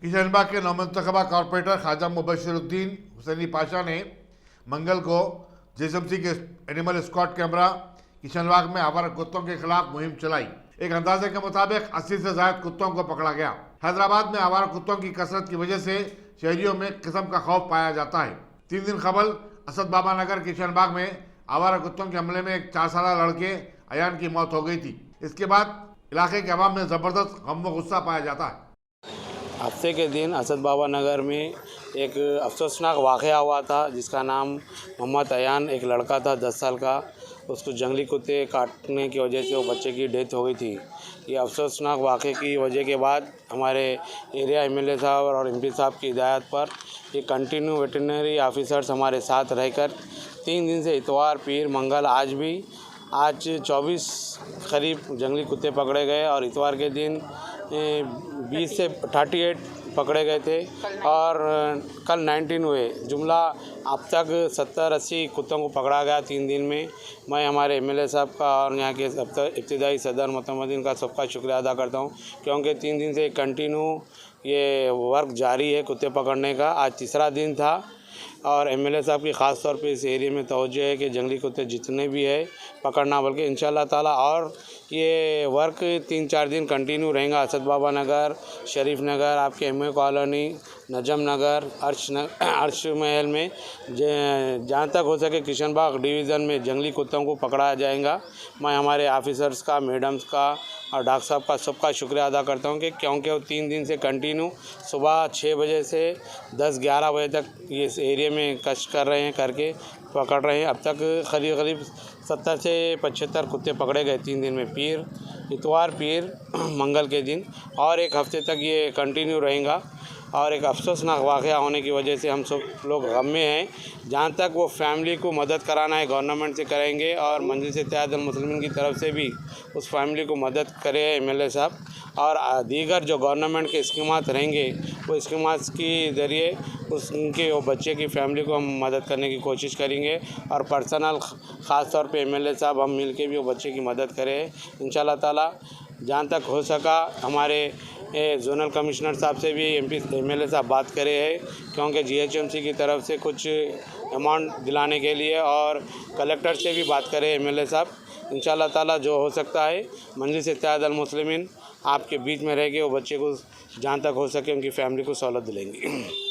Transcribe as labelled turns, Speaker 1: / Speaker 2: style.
Speaker 1: किशनबाग के नौमंतखबा कॉरपोरेटर ख्वाजा मुबशरुद्दीन हुसैनी पाशा ने मंगल को जेएचएमसी के एनिमल स्क्वाड कैमरा किशनबाग में आवारा कुत्तों के खिलाफ मुहिम चलाई। एक अंदाजे के मुताबिक 80 से ज्यादा कुत्तों को पकड़ा गया। हैदराबाद में आवारा कुत्तों की कसरत की वजह से शहरियों में किस्म का खौफ पाया जाता है। 3 दिन कबल असद बाबा नगर किशनबाग में आवारा कुत्तों के हमले में एक 4 साल लड़के अयान की मौत हो गई थी। इसके बाद इलाके के अवाम में जबरदस्त गम व गुस्सा पाया जाता है।
Speaker 2: हफ्ते के दिन असद बाबा नगर में एक अफसोसनाक वाक़या हुआ था, जिसका नाम मोहम्मद अयान एक लड़का था 10 साल का। उसको जंगली कुत्ते काटने की वजह से वो बच्चे की डेथ हो गई थी। ये अफसोसनाक वाक़े की वजह के बाद हमारे एरिया एमएलए साहब और एमपी साहब की हिदायत पर ये कंटिन्यू वेटरनरी ऑफिसर्स हमारे साथ रहकर 3 दिन से इतवार, पीर, मंगल आज 24 करीब जंगली कुत्ते पकड़े गए और इतवार के दिन 20 से 38 पकड़े गए थे और कल 19 हुए। जुमला अब तक 70-80 कुत्तों को पकड़ा गया 3 दिन में। मैं हमारे एमएलए साहब का और यहाँ के इब्तिदाई सदर मोहम्मद अयान का सबका शुक्रिया अदा करता हूँ, क्योंकि 3 दिन से कंटिन्यू ये वर्क जारी है कुत्ते पकड़ने का। आज तीसरा दिन था और एमएलए साहब की ख़ास तौर पे इस एरिया में तवज्जो है कि जंगली कुत्ते जितने भी है पकड़ना, बल्कि इंशाअल्लाह ताला और ये वर्क 3-4 दिन कंटिन्यू रहेगा। असद बाबा नगर, शरीफ नगर, आपके एमए कॉलोनी, नजम नगर, अर्श महल में जहाँ तक हो सके किशनबाग डिवीज़न में जंगली कुत्तों को पकड़ा जाएगा। मैं हमारे ऑफिसर्स का, मैडम्स का और डॉक्टर साहब का सबका शुक्रिया अदा करता हूँ कि क्योंकि वो 3 दिन से कंटिन्यू सुबह 6 बजे से 10-11 बजे तक ये इस एरिया में कष्ट कर रहे हैं, करके पकड़ रहे हैं। अब तक करीब 70 से 75 कुत्ते पकड़े गए 3 दिन में, इतवार, पीर, मंगल के दिन, और एक हफ्ते तक ये कंटिन्यू रहेगा। और एक अफसोसनाक वाक़या होने की वजह से हम सब लोग गम में हैं। जहाँ तक वो फैमिली को मदद कराना है गवर्नमेंट से करेंगे और मजलिस इत्तेहादुल मुस्लिमीन की तरफ से भी उस फैमिली को मदद करे एमएलए साहब, और दीगर जो गवर्नमेंट के स्कीमात रहेंगे वो स्कीमात के ज़रिए उनके वो बच्चे की फैमिली को हम मदद करने की कोशिश करेंगे। और पर्सनल ख़ास तौर पे एमएलए साहब हम मिल के भी वो बच्चे की मदद करें इंशाअल्लाह ताला। जहाँ तक हो सका हमारे जोनल कमिश्नर साहब से भी एमएलए साहब बात करे हैं, क्योंकि जीएचएमसी की तरफ से कुछ अमाउंट दिलाने के लिए, और कलेक्टर से भी बात करें एमएलए साहब। इंशाअल्लाह ताला जो हो सकता है मजलिस इत्तेहादुल मुस्लिमीन आपके बीच में रह के वो बच्चे को जहाँ तक हो सके उनकी फैमिली को सहूलत दिलाएंगे।